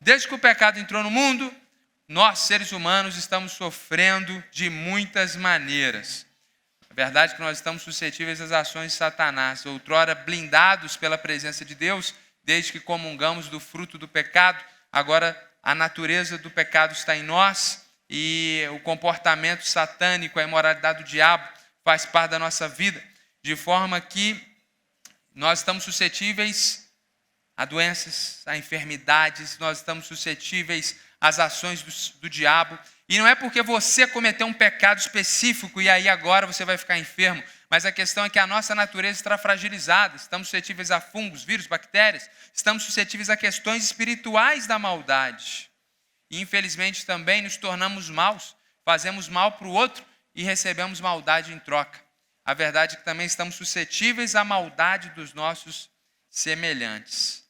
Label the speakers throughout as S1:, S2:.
S1: Desde que o pecado entrou no mundo, nós, seres humanos, estamos sofrendo de muitas maneiras. A verdade é que nós estamos suscetíveis às ações de Satanás, outrora blindados pela presença de Deus, desde que comungamos do fruto do pecado. Agora a natureza do pecado está em nós e o comportamento satânico, a imoralidade do diabo faz parte da nossa vida, de forma que nós estamos suscetíveis a doenças, a enfermidades, nós estamos suscetíveis às ações do diabo. E não é porque você cometeu um pecado específico e aí agora você vai ficar enfermo, mas a questão é que a nossa natureza está fragilizada, estamos suscetíveis a fungos, vírus, bactérias, estamos suscetíveis a questões espirituais da maldade. E infelizmente também nos tornamos maus, fazemos mal para o outro e recebemos maldade em troca. A verdade é que também estamos suscetíveis à maldade dos nossos semelhantes,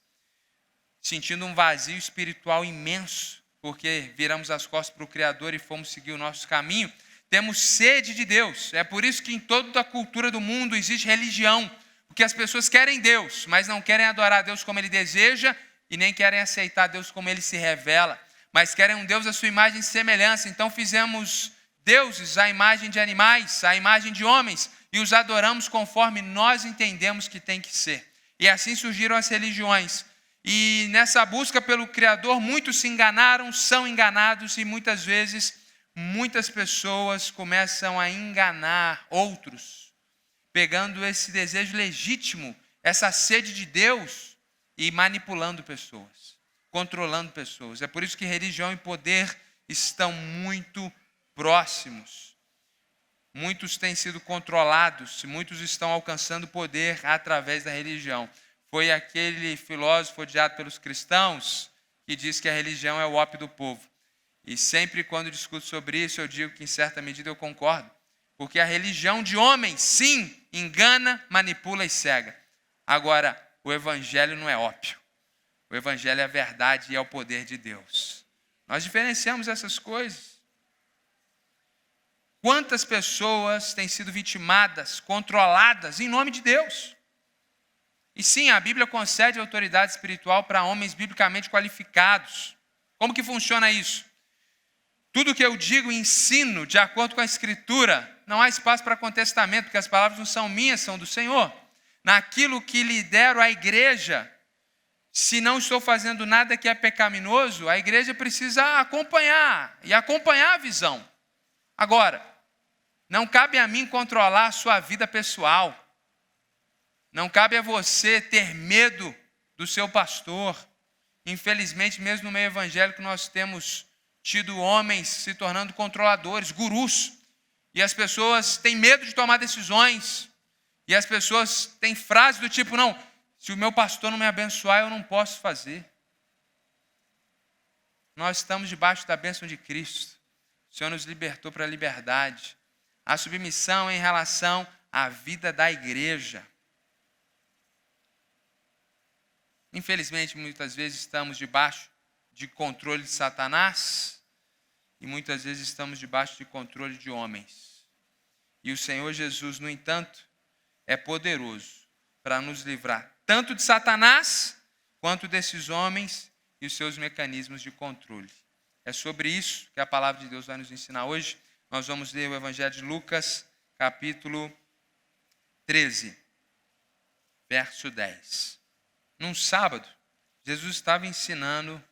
S1: sentindo um vazio espiritual imenso, porque viramos as costas para o Criador e fomos seguir o nosso caminho. Temos sede de Deus. É por isso que em toda a cultura do mundo existe religião, porque as pessoas querem Deus, mas não querem adorar a Deus como Ele deseja e nem querem aceitar Deus como Ele se revela, mas querem um Deus à sua imagem e semelhança. Então fizemos deuses à imagem de animais, à imagem de homens, e os adoramos conforme nós entendemos que tem que ser. E assim surgiram as religiões. E nessa busca pelo Criador, muitos se enganaram, são enganados, e muitas vezes, muitas pessoas começam a enganar outros, pegando esse desejo legítimo, essa sede de Deus, e manipulando pessoas, controlando pessoas. É por isso que religião e poder estão muito próximos. Muitos têm sido controlados, muitos estão alcançando poder através da religião. Foi aquele filósofo odiado pelos cristãos que diz que a religião é o ópio do povo. E sempre quando discuto sobre isso, eu digo que em certa medida eu concordo. Porque a religião de homens, sim, engana, manipula e cega. Agora, o evangelho não é ópio. O evangelho é a verdade e é o poder de Deus. Nós diferenciamos essas coisas. Quantas pessoas têm sido vitimadas, controladas em nome de Deus? E sim, a Bíblia concede autoridade espiritual para homens biblicamente qualificados. Como que funciona isso? Tudo que eu digo e ensino de acordo com a Escritura, não há espaço para contestamento, porque as palavras não são minhas, são do Senhor. Naquilo que lidero a igreja, se não estou fazendo nada que é pecaminoso, a igreja precisa acompanhar, e acompanhar a visão. Agora, não cabe a mim controlar a sua vida pessoal. Não cabe a você ter medo do seu pastor. Infelizmente, mesmo no meio evangélico, nós temos tido homens se tornando controladores, gurus. E as pessoas têm medo de tomar decisões. E as pessoas têm frases do tipo, não, se o meu pastor não me abençoar, eu não posso fazer. Nós estamos debaixo da bênção de Cristo. O Senhor nos libertou para a liberdade. A submissão em relação à vida da igreja. Infelizmente, muitas vezes estamos debaixo de controle de Satanás e muitas vezes estamos debaixo de controle de homens. E o Senhor Jesus, no entanto, é poderoso para nos livrar tanto de Satanás quanto desses homens e os seus mecanismos de controle. É sobre isso que a palavra de Deus vai nos ensinar hoje. Nós vamos ler o Evangelho de Lucas, capítulo 13, verso 10. Num sábado, Jesus estava ensinando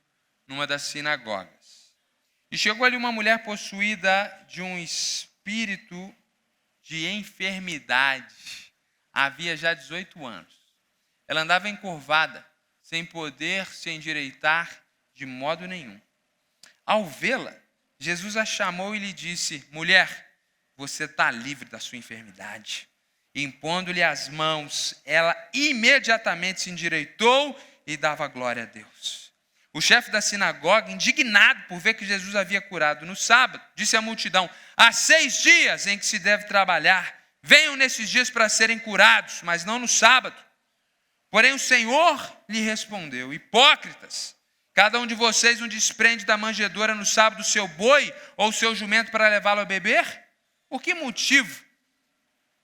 S1: numa das sinagogas. E chegou ali uma mulher possuída de um espírito de enfermidade. Havia já 18 anos. Ela andava encurvada, sem poder se endireitar de modo nenhum. Ao vê-la, Jesus a chamou e lhe disse, mulher, você está livre da sua enfermidade. Impondo-lhe as mãos, ela imediatamente se endireitou e dava glória a Deus. O chefe da sinagoga, indignado por ver que Jesus havia curado no sábado, disse à multidão, há 6 dias em que se deve trabalhar, venham nesses dias para serem curados, mas não no sábado. Porém o Senhor lhe respondeu, hipócritas, cada um de vocês não desprende da manjedoura no sábado o seu boi ou o seu jumento para levá-lo a beber? Por que motivo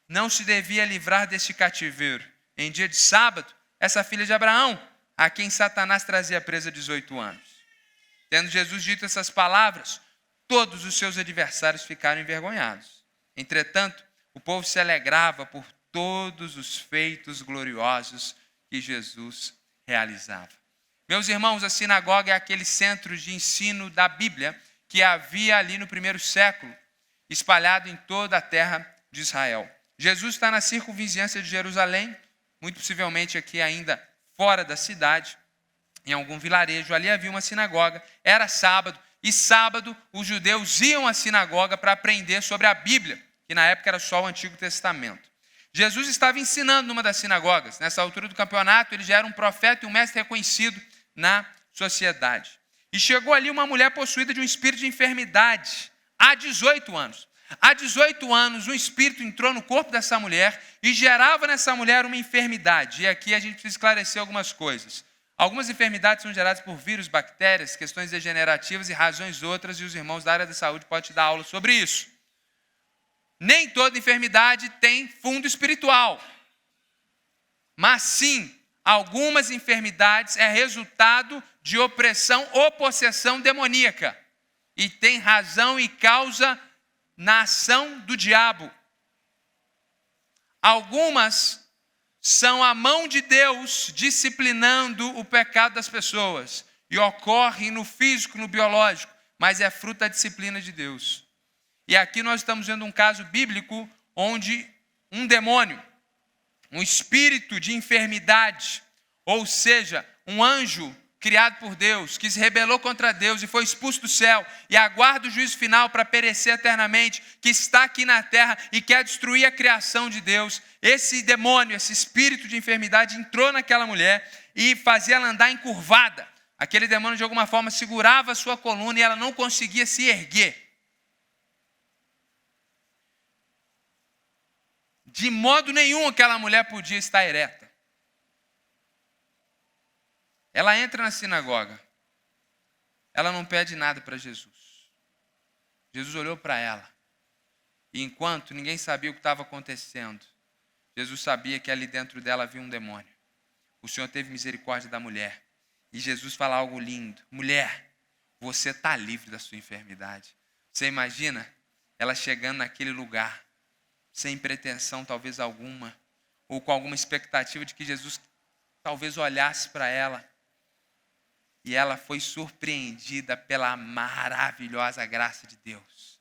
S1: não se devia livrar deste cativeiro? Em dia de sábado, essa filha de Abraão, a quem Satanás trazia presa 18 anos. Tendo Jesus dito essas palavras, todos os seus adversários ficaram envergonhados. Entretanto, o povo se alegrava por todos os feitos gloriosos que Jesus realizava. Meus irmãos, a sinagoga é aquele centro de ensino da Bíblia que havia ali no primeiro século, espalhado em toda a terra de Israel. Jesus está na circunvizinhança de Jerusalém, muito possivelmente aqui ainda fora da cidade, em algum vilarejo. Ali havia uma sinagoga, era sábado, e sábado os judeus iam à sinagoga para aprender sobre a Bíblia, que na época era só o Antigo Testamento. Jesus estava ensinando numa das sinagogas. Nessa altura do campeonato, ele já era um profeta e um mestre reconhecido na sociedade. E chegou ali uma mulher possuída de um espírito de enfermidade, há 18 anos. Há 18 anos, um espírito entrou no corpo dessa mulher e gerava nessa mulher uma enfermidade. E aqui a gente precisa esclarecer algumas coisas. Algumas enfermidades são geradas por vírus, bactérias, questões degenerativas e razões outras, e os irmãos da área da saúde podem te dar aula sobre isso. Nem toda enfermidade tem fundo espiritual. Mas sim, algumas enfermidades é resultado de opressão ou possessão demoníaca. E tem razão e causa na ação do diabo. Algumas são a mão de Deus disciplinando o pecado das pessoas. E ocorre no físico, no biológico, mas é fruto da disciplina de Deus. E aqui nós estamos vendo um caso bíblico onde um demônio, um espírito de enfermidade, ou seja, um anjo criado por Deus, que se rebelou contra Deus e foi expulso do céu e aguarda o juízo final para perecer eternamente, que está aqui na terra e quer destruir a criação de Deus. Esse demônio, esse espírito de enfermidade entrou naquela mulher e fazia ela andar encurvada. Aquele demônio de alguma forma segurava a sua coluna e ela não conseguia se erguer. De modo nenhum aquela mulher podia estar ereta. Ela entra na sinagoga. Ela não pede nada para Jesus. Jesus olhou para ela. E enquanto ninguém sabia o que estava acontecendo, Jesus sabia que ali dentro dela havia um demônio. O Senhor teve misericórdia da mulher. E Jesus fala algo lindo. Mulher, você está livre da sua enfermidade. Você imagina ela chegando naquele lugar, sem pretensão talvez alguma, ou com alguma expectativa de que Jesus talvez olhasse para ela. E ela foi surpreendida pela maravilhosa graça de Deus.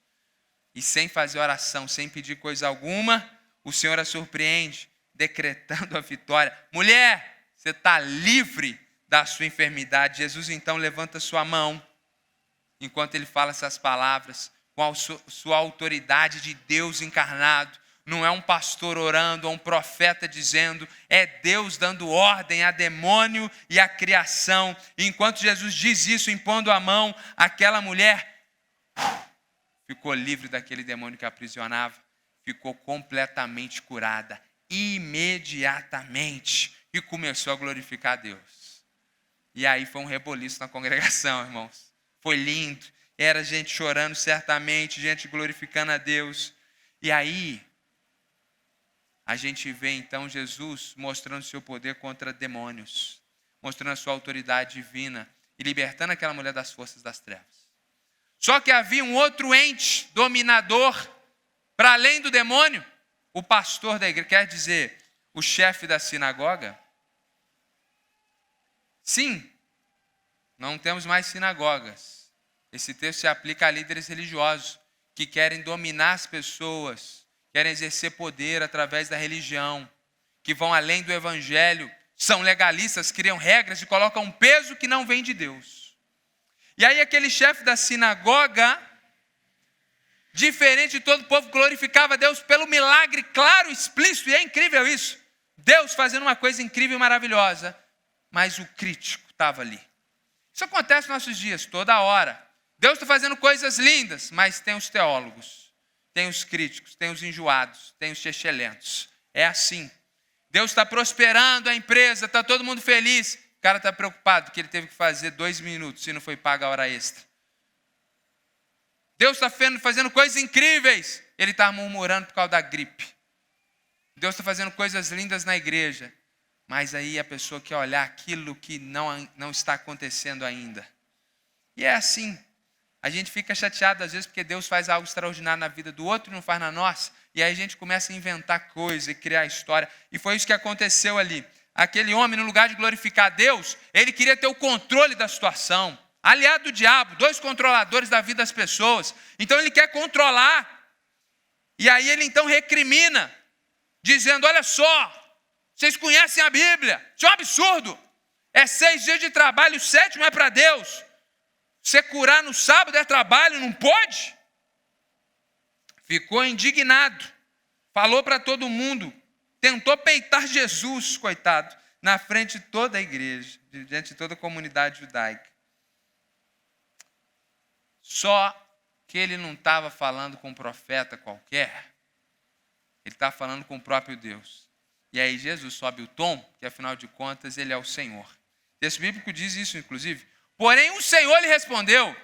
S1: E sem fazer oração, sem pedir coisa alguma, o Senhor a surpreende, decretando a vitória. Mulher, você está livre da sua enfermidade. Jesus então levanta sua mão, enquanto ele fala essas palavras, com a sua autoridade de Deus encarnado. Não é um pastor orando, ou um profeta dizendo, é Deus dando ordem a demônio e a criação. E enquanto Jesus diz isso, impondo a mão, aquela mulher ficou livre daquele demônio que a aprisionava, ficou completamente curada, imediatamente, e começou a glorificar a Deus. E aí foi um reboliço na congregação, irmãos. Foi lindo, era gente chorando certamente, gente glorificando a Deus. E aí a gente vê então Jesus mostrando seu poder contra demônios, mostrando a sua autoridade divina e libertando aquela mulher das forças das trevas. Só que havia um outro ente dominador, para além do demônio, o pastor da igreja, quer dizer, o chefe da sinagoga. Sim, não temos mais sinagogas. Esse texto se aplica a líderes religiosos que querem dominar as pessoas, querem exercer poder através da religião, que vão além do evangelho, são legalistas, criam regras e colocam um peso que não vem de Deus. E aí aquele chefe da sinagoga, diferente de todo o povo, glorificava a Deus pelo milagre claro, explícito, e é incrível isso. Deus fazendo uma coisa incrível e maravilhosa, mas o crítico estava ali. Isso acontece nos nossos dias, toda hora. Deus está fazendo coisas lindas, mas tem os teólogos, tem os críticos, tem os enjoados, tem os chechelentos. É assim. Deus está prosperando a empresa, está todo mundo feliz. O cara está preocupado que ele teve que fazer 2 minutos e não foi paga a hora extra. Deus está fazendo coisas incríveis. Ele está murmurando por causa da gripe. Deus está fazendo coisas lindas na igreja. Mas aí a pessoa quer olhar aquilo que não está acontecendo ainda. E é assim. A gente fica chateado às vezes porque Deus faz algo extraordinário na vida do outro e não faz na nossa. E aí a gente começa a inventar coisa e criar história. E foi isso que aconteceu ali. Aquele homem, no lugar de glorificar a Deus, ele queria ter o controle da situação. Aliado do diabo, 2 controladores da vida das pessoas. Então ele quer controlar. E aí ele então recrimina, dizendo, olha só, vocês conhecem a Bíblia, isso é um absurdo. É 6 dias de trabalho, o 7º é para Deus. Você curar no sábado é trabalho, não pode? Ficou indignado, falou para todo mundo, tentou peitar Jesus, coitado, na frente de toda a igreja, diante de toda a comunidade judaica. Só que ele não estava falando com um profeta qualquer, ele estava falando com o próprio Deus. E aí Jesus sobe o tom, que afinal de contas ele é o Senhor. O texto bíblico diz isso, inclusive. Porém, o Senhor lhe respondeu.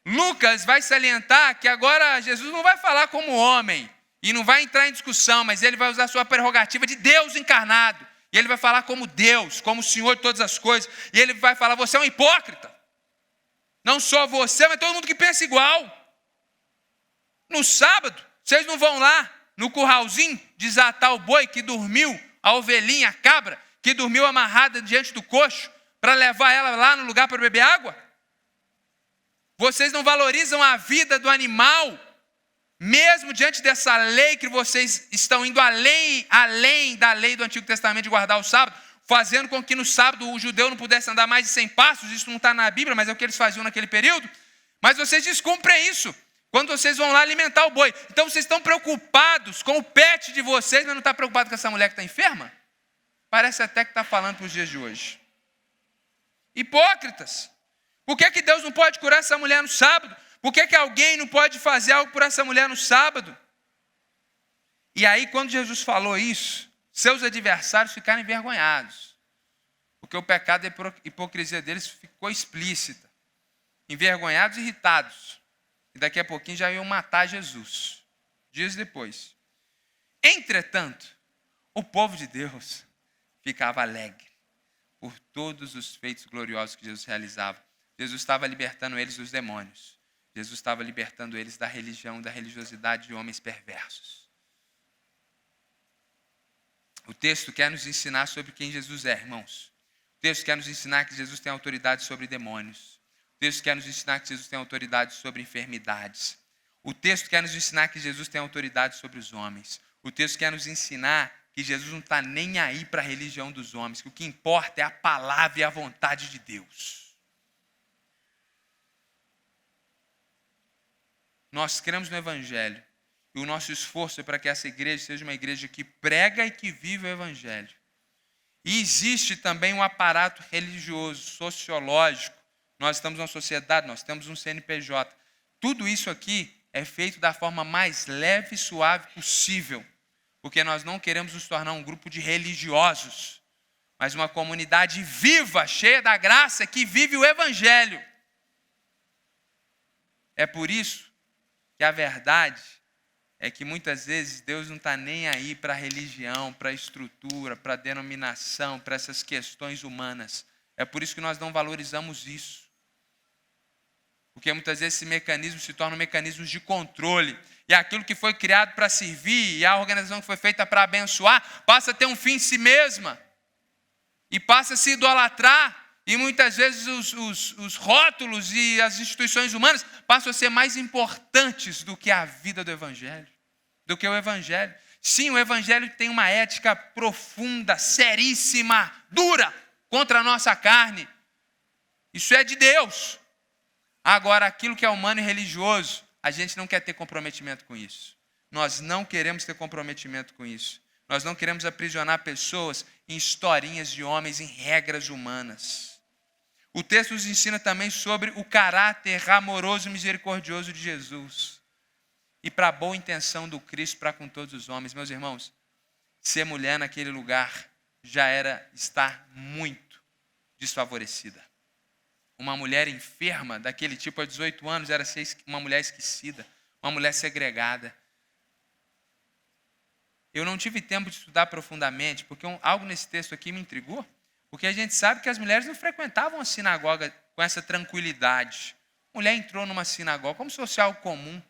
S1: Lucas vai salientar que agora Jesus não vai falar como homem e não vai entrar em discussão, mas ele vai usar a sua prerrogativa de Deus encarnado. E ele vai falar como Deus, como o Senhor de todas as coisas. E ele vai falar, você é um hipócrita. Não só você, mas todo mundo que pensa igual. No sábado, vocês não vão lá no curralzinho desatar o boi que dormiu, a ovelhinha, a cabra, que dormiu amarrada diante do coxo, para levar ela lá no lugar para beber água? Vocês não valorizam a vida do animal, mesmo diante dessa lei que vocês estão indo além da lei do Antigo Testamento de guardar o sábado, fazendo com que no sábado o judeu não pudesse andar mais de 100 passos, isso não está na Bíblia, mas é o que eles faziam naquele período. Mas vocês descumprem isso, quando vocês vão lá alimentar o boi. Então vocês estão preocupados com o pet de vocês, mas não estão preocupados com essa mulher que está enferma? Parece até que está falando para os dias de hoje. Hipócritas. Por que Deus não pode curar essa mulher no sábado? Por que alguém não pode fazer algo por essa mulher no sábado? E aí, quando Jesus falou isso, seus adversários ficaram envergonhados. Porque o pecado e a hipocrisia deles ficou explícita. Envergonhados e irritados. E daqui a pouquinho já iam matar Jesus. Dias depois. Entretanto, o povo de Deus ficava alegre por todos os feitos gloriosos que Jesus realizava. Jesus estava libertando eles dos demônios. Jesus estava libertando eles da religião, da religiosidade de homens perversos. O texto quer nos ensinar sobre quem Jesus é, irmãos. O texto quer nos ensinar que Jesus tem autoridade sobre demônios. O texto quer nos ensinar que Jesus tem autoridade sobre enfermidades. O texto quer nos ensinar que Jesus tem autoridade sobre os homens. O texto quer nos ensinar que Jesus não está nem aí para a religião dos homens, que o que importa é a palavra e a vontade de Deus. Nós cremos no Evangelho, e o nosso esforço é para que essa igreja seja uma igreja que prega e que vive o Evangelho. E existe também um aparato religioso, sociológico. Nós estamos numa sociedade, nós temos um CNPJ. Tudo isso aqui é feito da forma mais leve e suave possível. Porque nós não queremos nos tornar um grupo de religiosos, mas uma comunidade viva, cheia da graça, que vive o Evangelho. É por isso que a verdade é que muitas vezes Deus não está nem aí para a religião, para a estrutura, para a denominação, para essas questões humanas. É por isso que nós não valorizamos isso. Porque muitas vezes esse mecanismo se torna um mecanismo de controle. E aquilo que foi criado para servir, e a organização que foi feita para abençoar, passa a ter um fim em si mesma. E passa a se idolatrar. E muitas vezes os rótulos e as instituições humanas passam a ser mais importantes do que a vida do Evangelho. Do que o Evangelho. Sim, o Evangelho tem uma ética profunda, seríssima, dura, contra a nossa carne. Isso é de Deus. Agora, aquilo que é humano e religioso, a gente não quer ter comprometimento com isso. Nós não queremos ter comprometimento com isso. Nós não queremos aprisionar pessoas em historinhas de homens, em regras humanas. O texto nos ensina também sobre o caráter amoroso e misericordioso de Jesus. E para a boa intenção do Cristo para com todos os homens. Meus irmãos, ser mulher naquele lugar já era estar muito desfavorecida. Uma mulher enferma daquele tipo a 18 anos era ser uma mulher esquecida, uma mulher segregada. Eu não tive tempo de estudar profundamente, porque algo nesse texto aqui me intrigou, porque a gente sabe que as mulheres não frequentavam a sinagoga com essa tranquilidade. A mulher entrou numa sinagoga, como se fosse algo comum.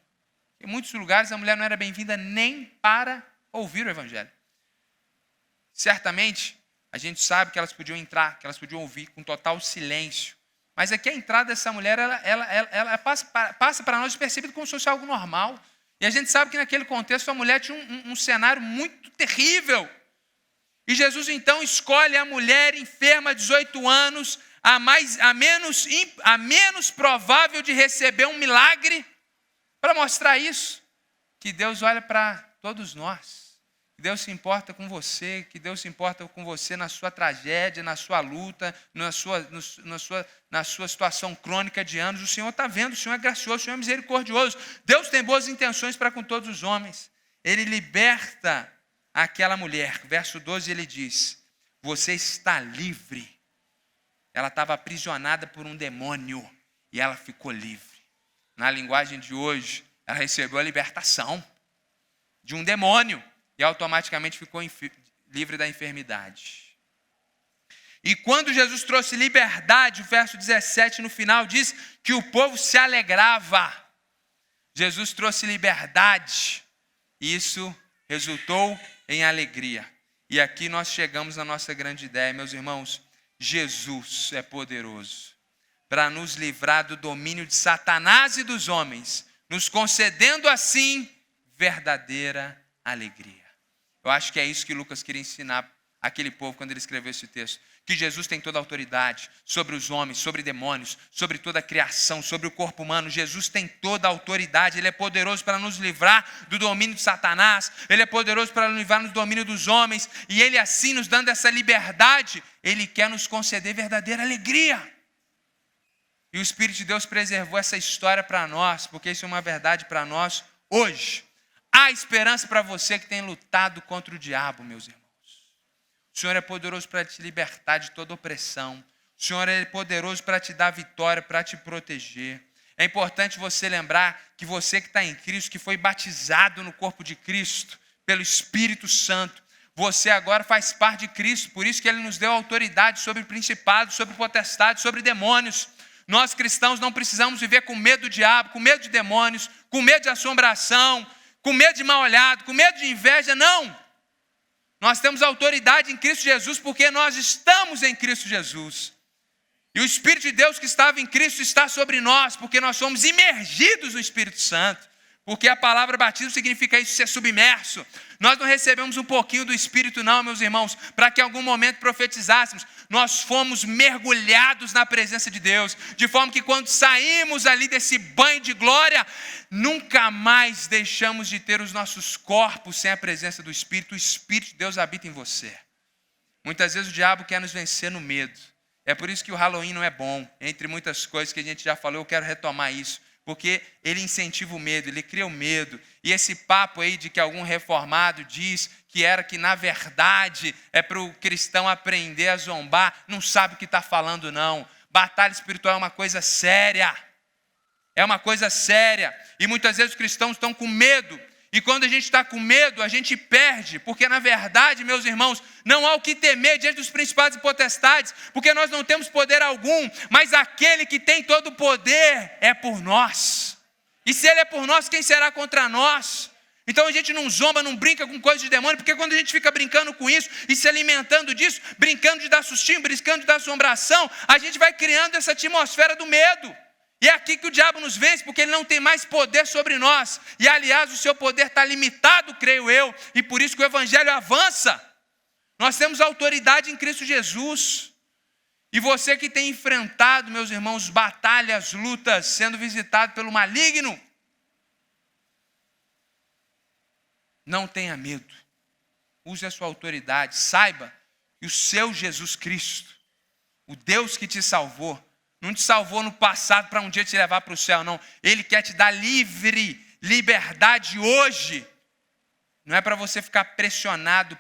S1: Em muitos lugares a mulher não era bem-vinda nem para ouvir o evangelho. Certamente, a gente sabe que elas podiam entrar, que elas podiam ouvir com total silêncio. Mas aqui a entrada dessa mulher, ela passa para nós despercebido como se fosse algo normal. E a gente sabe que naquele contexto a mulher tinha um cenário muito terrível. E Jesus então escolhe a mulher enferma de 18 anos, a menos provável de receber um milagre, para mostrar isso, que Deus olha para todos nós. Que Deus se importa com você, que Deus se importa com você na sua tragédia, na sua luta, na sua situação crônica de anos. O Senhor está vendo, o Senhor é gracioso, o Senhor é misericordioso. Deus tem boas intenções para com todos os homens. Ele liberta aquela mulher. Verso 12 ele diz, você está livre. Ela estava aprisionada por um demônio e ela ficou livre. Na linguagem de hoje, ela recebeu a libertação de um demônio e automaticamente ficou livre da enfermidade. E quando Jesus trouxe liberdade, o verso 17 no final diz que o povo se alegrava. Jesus trouxe liberdade e isso resultou em alegria. E aqui nós chegamos na nossa grande ideia, meus irmãos. Jesus é poderoso para nos livrar do domínio de Satanás e dos homens, nos concedendo assim verdadeira alegria. Eu acho que é isso que Lucas queria ensinar àquele povo quando ele escreveu esse texto. Que Jesus tem toda a autoridade sobre os homens, sobre demônios, sobre toda a criação, sobre o corpo humano. Jesus tem toda a autoridade. Ele é poderoso para nos livrar do domínio de Satanás. Ele é poderoso para nos livrar do domínio dos homens. E Ele assim, nos dando essa liberdade, Ele quer nos conceder verdadeira alegria. E o Espírito de Deus preservou essa história para nós, porque isso é uma verdade para nós hoje. Há esperança para você que tem lutado contra o diabo, meus irmãos. O Senhor é poderoso para te libertar de toda opressão. O Senhor é poderoso para te dar vitória, para te proteger. É importante você lembrar que você que está em Cristo, que foi batizado no corpo de Cristo, pelo Espírito Santo, você agora faz parte de Cristo. Por isso que Ele nos deu autoridade sobre principados, sobre potestades, sobre demônios. Nós cristãos não precisamos viver com medo do diabo, com medo de demônios, com medo de assombração, com medo de mal olhado, com medo de inveja, não. Nós temos autoridade em Cristo Jesus porque nós estamos em Cristo Jesus. E o Espírito de Deus que estava em Cristo está sobre nós, porque nós somos imergidos no Espírito Santo. Porque a palavra batismo significa isso, ser submerso. Nós não recebemos um pouquinho do Espírito não, meus irmãos, para que em algum momento profetizássemos. Nós fomos mergulhados na presença de Deus, de forma que quando saímos ali desse banho de glória, nunca mais deixamos de ter os nossos corpos sem a presença do Espírito. O Espírito de Deus habita em você. Muitas vezes o diabo quer nos vencer no medo. É por isso que o Halloween não é bom. Entre muitas coisas que a gente já falou, eu quero retomar isso. Porque ele incentiva o medo, ele cria o medo. E esse papo aí de que algum reformado diz que na verdade é para o cristão aprender a zombar, não sabe o que está falando não. Batalha espiritual é uma coisa séria. É uma coisa séria. E muitas vezes os cristãos estão com medo. E quando a gente está com medo, a gente perde. Porque na verdade, meus irmãos, não há o que temer diante dos principados e potestades. Porque nós não temos poder algum. Mas aquele que tem todo o poder é por nós. E se ele é por nós, quem será contra nós? Então a gente não zomba, não brinca com coisas de demônio. Porque quando a gente fica brincando com isso e se alimentando disso, brincando de dar sustinho, brincando de dar assombração, a gente vai criando essa atmosfera do medo. E é aqui que o diabo nos vence, porque ele não tem mais poder sobre nós. E aliás, o seu poder está limitado, creio eu. E por isso que o evangelho avança. Nós temos autoridade em Cristo Jesus. E você que tem enfrentado, meus irmãos, batalhas, lutas, sendo visitado pelo maligno, não tenha medo. Use a sua autoridade. Saiba que o seu Jesus Cristo, o Deus que te salvou, não te salvou no passado para um dia te levar para o céu, não. Ele quer te dar liberdade hoje. Não é para você ficar pressionado,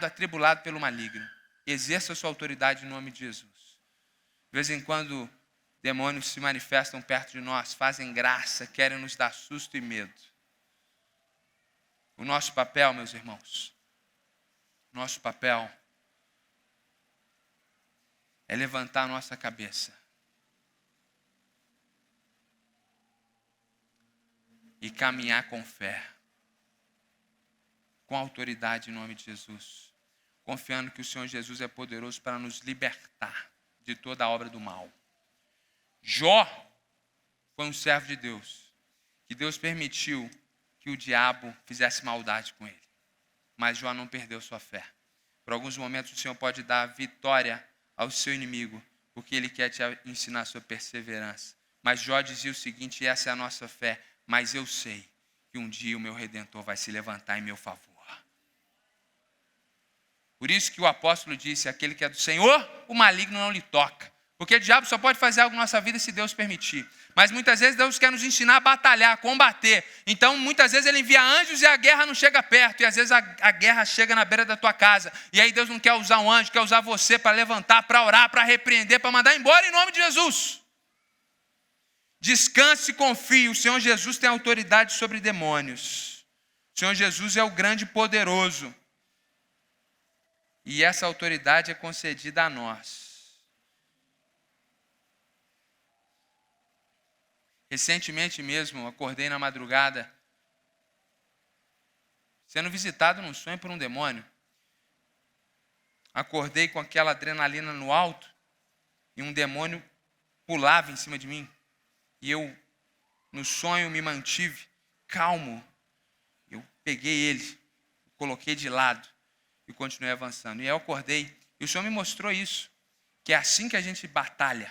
S1: atribulado pelo maligno. Exerça a sua autoridade em nome de Jesus. De vez em quando, demônios se manifestam perto de nós, fazem graça, querem nos dar susto e medo. O nosso papel, meus irmãos, nosso papel é levantar a nossa cabeça. e caminhar com fé, com autoridade em nome de Jesus, confiando que o Senhor Jesus é poderoso para nos libertar de toda a obra do mal. Jó foi um servo de Deus, que Deus permitiu que o diabo fizesse maldade com ele. Mas Jó não perdeu sua fé. Por alguns momentos o Senhor pode dar vitória ao seu inimigo, porque Ele quer te ensinar a sua perseverança. Mas Jó dizia o seguinte, e essa é a nossa fé, mas eu sei que um dia o meu Redentor vai se levantar em meu favor. Por isso que o apóstolo disse, aquele que é do Senhor, o maligno não lhe toca. Porque o diabo só pode fazer algo na nossa vida se Deus permitir. Mas muitas vezes Deus quer nos ensinar a batalhar, a combater. Então muitas vezes Ele envia anjos e a guerra não chega perto. E às vezes a guerra chega na beira da tua casa. E aí Deus não quer usar um anjo, quer usar você para levantar, para orar, para repreender, para mandar embora em nome de Jesus. Descanse e confie. O Senhor Jesus tem autoridade sobre demônios. O Senhor Jesus é o grande e poderoso. E essa autoridade é concedida a nós. Recentemente mesmo, acordei na madrugada, sendo visitado num sonho por um demônio. Acordei com aquela adrenalina no alto e um demônio pulava em cima de mim. E eu, no sonho, me mantive calmo. Eu peguei ele, coloquei de lado e continuei avançando. E aí eu acordei e o Senhor me mostrou isso, que é assim que a gente batalha.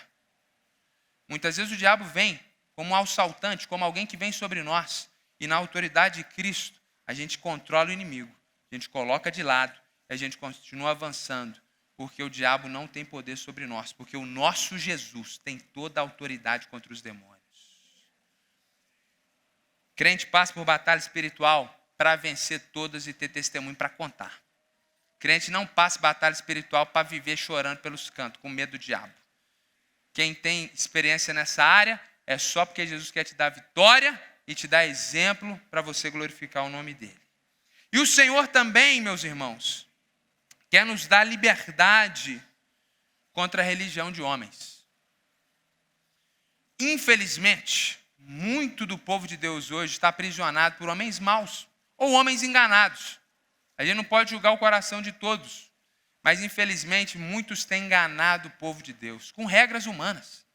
S1: Muitas vezes o diabo vem como um assaltante, como alguém que vem sobre nós. E na autoridade de Cristo, a gente controla o inimigo. A gente coloca de lado e a gente continua avançando. Porque o diabo não tem poder sobre nós. Porque o nosso Jesus tem toda a autoridade contra os demônios. Crente passa por batalha espiritual para vencer todas e ter testemunho para contar. Crente não passa batalha espiritual para viver chorando pelos cantos, com medo do diabo. Quem tem experiência nessa área, é só porque Jesus quer te dar vitória e te dar exemplo para você glorificar o nome dele. E o Senhor também, meus irmãos, quer nos dar liberdade contra a religião de homens. Infelizmente, muito do povo de Deus hoje está aprisionado por homens maus ou homens enganados. A gente não pode julgar o coração de todos, mas infelizmente muitos têm enganado o povo de Deus com regras humanas.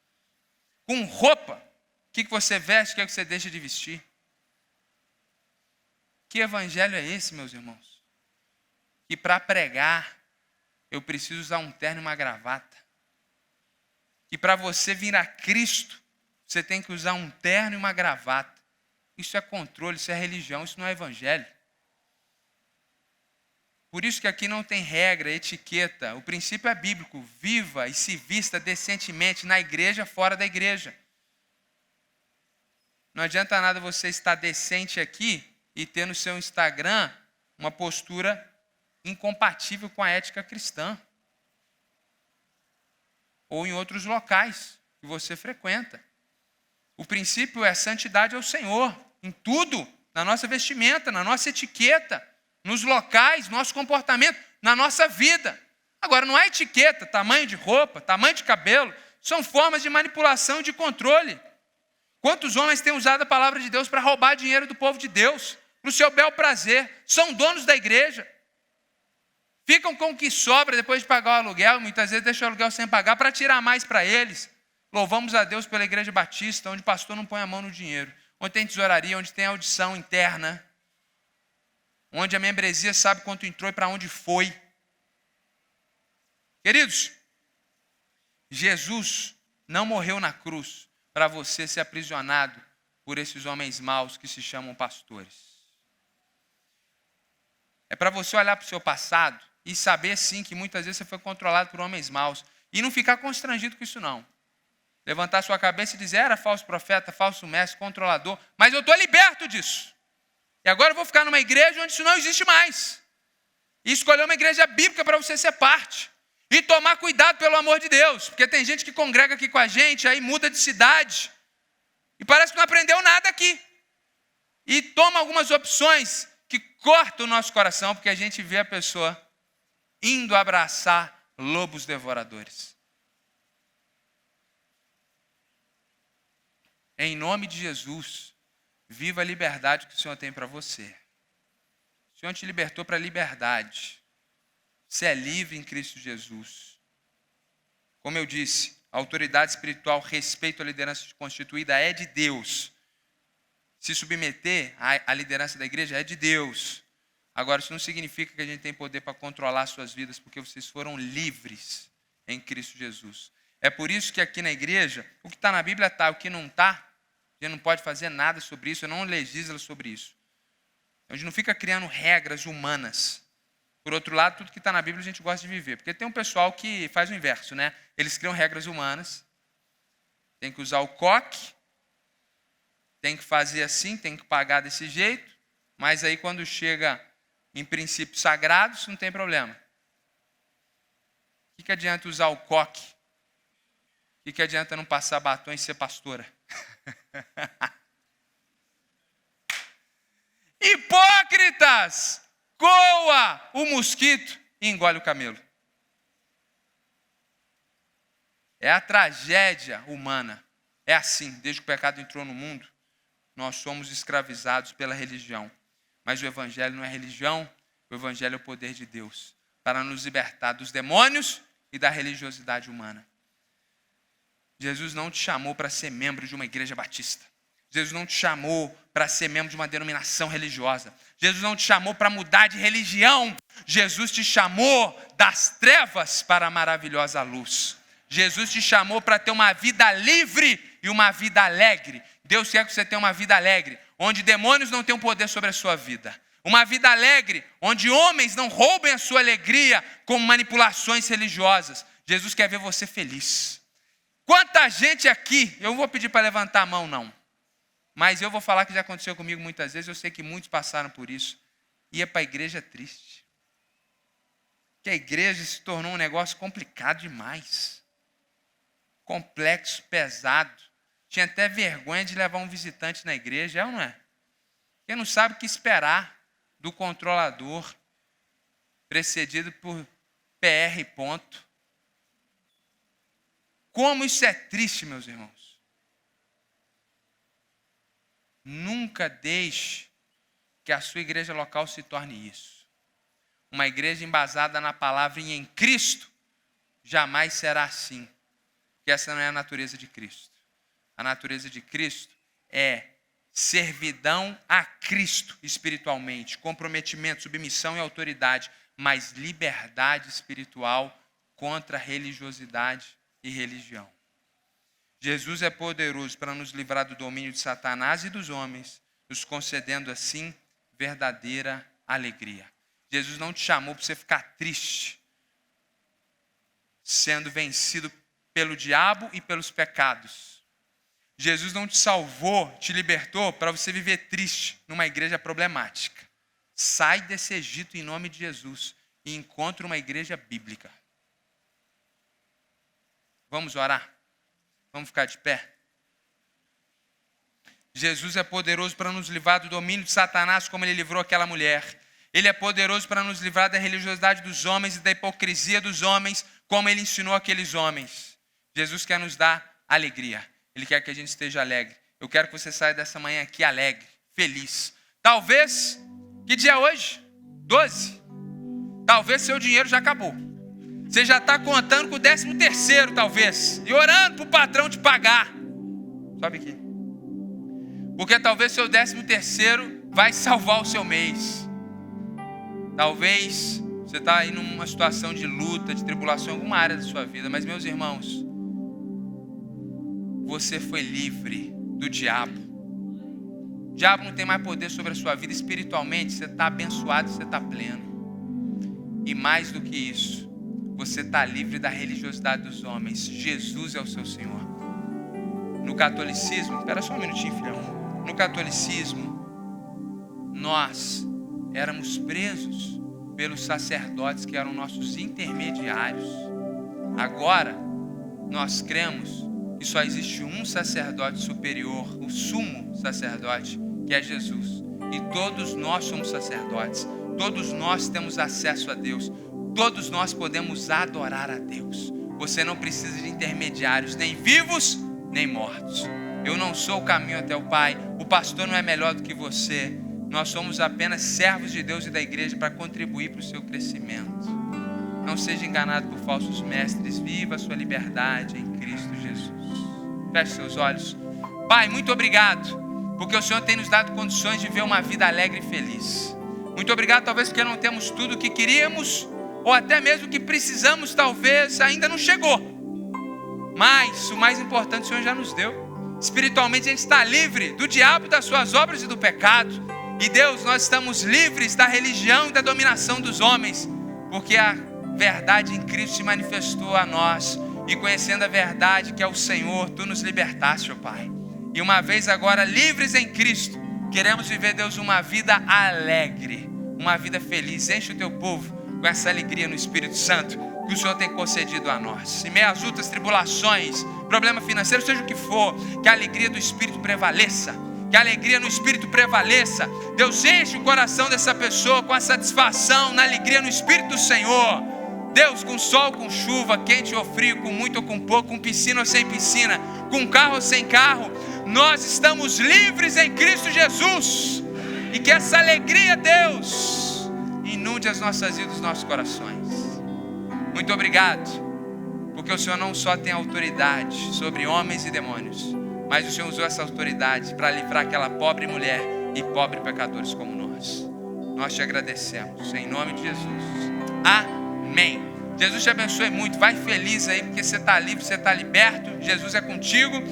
S1: Com roupa, o que você veste, o que você deixa de vestir? Que evangelho é esse, meus irmãos? Que para pregar, eu preciso usar um terno e uma gravata. Que para você vir a Cristo, você tem que usar um terno e uma gravata. Isso é controle, isso é religião, isso não é evangelho. Por isso que aqui não tem regra, etiqueta. O princípio é bíblico. Viva e se vista decentemente na igreja, fora da igreja. Não adianta nada você estar decente aqui e ter no seu Instagram uma postura incompatível com a ética cristã. Ou em outros locais que você frequenta. O princípio é santidade ao Senhor. Em tudo. Na nossa vestimenta, na nossa etiqueta. Nos locais, nosso comportamento, na nossa vida. Agora, não é etiqueta, tamanho de roupa, tamanho de cabelo. São formas de manipulação e de controle. Quantos homens têm usado a palavra de Deus para roubar dinheiro do povo de Deus? Para o seu bel prazer. São donos da igreja. Ficam com o que sobra depois de pagar o aluguel. Muitas vezes deixam o aluguel sem pagar para tirar mais para eles. Louvamos a Deus pela igreja batista, onde o pastor não põe a mão no dinheiro. Onde tem tesouraria, onde tem audição interna. Onde a membresia sabe quanto entrou e para onde foi. Queridos, Jesus não morreu na cruz para você ser aprisionado por esses homens maus que se chamam pastores. É para você olhar para o seu passado e saber sim que muitas vezes você foi controlado por homens maus e não ficar constrangido com isso não. Levantar sua cabeça e dizer, era falso profeta, falso mestre, controlador, mas eu estou liberto disso. E agora eu vou ficar numa igreja onde isso não existe mais. E escolher uma igreja bíblica para você ser parte. E tomar cuidado pelo amor de Deus. Porque tem gente que congrega aqui com a gente, aí muda de cidade. E parece que não aprendeu nada aqui. E toma algumas opções que cortam o nosso coração, porque a gente vê a pessoa indo abraçar lobos devoradores. Em nome de Jesus, Viva a liberdade que o Senhor tem para você. O Senhor te libertou para a liberdade. Você é livre em Cristo Jesus. Como eu disse, a autoridade espiritual, respeito à liderança constituída é de Deus. Se submeter à liderança da igreja é de Deus. Agora, isso não significa que a gente tem poder para controlar suas vidas, porque vocês foram livres em Cristo Jesus. É por isso que aqui na igreja, o que está na Bíblia está, o que não está, a gente não pode fazer nada sobre isso, não legisla sobre isso. A gente não fica criando regras humanas. Por outro lado, tudo que está na Bíblia a gente gosta de viver. Porque tem um pessoal que faz o inverso, né? Eles criam regras humanas, tem que usar o coque, tem que fazer assim, tem que pagar desse jeito, mas aí quando chega em princípios sagrados, não tem problema. O que adianta usar o coque? O que adianta não passar batom e ser pastora? Hipócritas! Coa o mosquito e engole o camelo. É a tragédia humana. É assim, desde que o pecado entrou no mundo, nós somos escravizados pela religião. Mas o evangelho não é religião, o evangelho é o poder de Deus, para nos libertar dos demônios e da religiosidade humana. Jesus não te chamou para ser membro de uma igreja batista. Jesus não te chamou para ser membro de uma denominação religiosa. Jesus não te chamou para mudar de religião. Jesus te chamou das trevas para a maravilhosa luz. Jesus te chamou para ter uma vida livre e uma vida alegre. Deus quer que você tenha uma vida alegre, onde demônios não tenham poder sobre a sua vida. Uma vida alegre, onde homens não roubem a sua alegria com manipulações religiosas. Jesus quer ver você feliz. Quanta gente aqui, eu não vou pedir para levantar a mão não, mas eu vou falar que já aconteceu comigo muitas vezes, eu sei que muitos passaram por isso, ia para a igreja triste. Que a igreja se tornou um negócio complicado demais. Complexo, pesado. Tinha até vergonha de levar um visitante na igreja, é ou não é? Porque não sabe o que esperar do controlador, precedido por PR ponto. Como isso é triste, meus irmãos. Nunca deixe que a sua igreja local se torne isso. Uma igreja embasada na palavra e em Cristo jamais será assim. Porque essa não é a natureza de Cristo. A natureza de Cristo é servidão a Cristo espiritualmente, comprometimento, submissão e autoridade, mas liberdade espiritual contra a religiosidade e religião. Jesus é poderoso para nos livrar do domínio de Satanás e dos homens, nos concedendo assim verdadeira alegria. Jesus não te chamou para você ficar triste, sendo vencido pelo diabo e pelos pecados. Jesus não te salvou, te libertou para você viver triste numa igreja problemática. Sai desse Egito em nome de Jesus e encontre uma igreja bíblica. Vamos orar? Vamos ficar de pé? Jesus é poderoso para nos livrar do domínio de Satanás, como ele livrou aquela mulher. Ele é poderoso para nos livrar da religiosidade dos homens e da hipocrisia dos homens, como ele ensinou aqueles homens. Jesus quer nos dar alegria. Ele quer que a gente esteja alegre. Eu quero que você saia dessa manhã aqui alegre, feliz. Talvez, que dia é hoje? 12. Talvez seu dinheiro já acabou. Você já está contando com o 13º, talvez. E orando para o patrão te pagar. Sobe aqui. Porque talvez seu 13º vai salvar o seu mês. Talvez você está aí numa situação de luta, de tribulação em alguma área da sua vida. Mas, meus irmãos, você foi livre do diabo. O diabo não tem mais poder sobre a sua vida. Espiritualmente, você está abençoado, você está pleno. E mais do que isso, você está livre da religiosidade dos homens. Jesus é o seu Senhor. No catolicismo, espera só um minutinho, filhão. No catolicismo, nós éramos presos pelos sacerdotes que eram nossos intermediários. Agora, nós cremos que só existe um sacerdote superior, o sumo sacerdote, que é Jesus. E todos nós somos sacerdotes. Todos nós temos acesso a Deus. Todos nós podemos adorar a Deus. Você não precisa de intermediários, nem vivos, nem mortos. Eu não sou o caminho até o Pai. O pastor não é melhor do que você. Nós somos apenas servos de Deus e da igreja para contribuir para o seu crescimento. Não seja enganado por falsos mestres. Viva a sua liberdade em Cristo Jesus. Feche seus olhos. Pai, muito obrigado, porque o Senhor tem nos dado condições de viver uma vida alegre e feliz. Muito obrigado, talvez porque não temos tudo o que queríamos, ou até mesmo o que precisamos, talvez ainda não chegou. Mas o mais importante o Senhor já nos deu. Espiritualmente a gente está livre do diabo, das suas obras e do pecado. E Deus, nós estamos livres da religião e da dominação dos homens, porque a verdade em Cristo se manifestou a nós. E conhecendo a verdade que é o Senhor, Tu nos libertaste, ó Pai. E uma vez agora livres em Cristo, queremos viver, Deus, uma vida alegre, uma vida feliz. Enche o Teu povo com essa alegria no Espírito Santo que o Senhor tem concedido a nós. Em meio às lutas, tribulações, problema financeiro, seja o que for, que a alegria do Espírito prevaleça. Que a alegria no Espírito prevaleça. Deus, enche o coração dessa pessoa com a satisfação na alegria no Espírito do Senhor. Deus, com sol, com chuva, quente ou frio, com muito ou com pouco, com piscina ou sem piscina, com carro ou sem carro, nós estamos livres em Cristo Jesus. E que essa alegria, Deus, inunde as nossas vidas e os nossos corações. Muito obrigado, porque o Senhor não só tem autoridade sobre homens e demônios, mas o Senhor usou essa autoridade para livrar aquela pobre mulher e pobre pecadores como nós. Nós te agradecemos, em nome de Jesus. Amém. Jesus te abençoe muito. Vai feliz aí, porque você está livre, você está liberto. Jesus é contigo.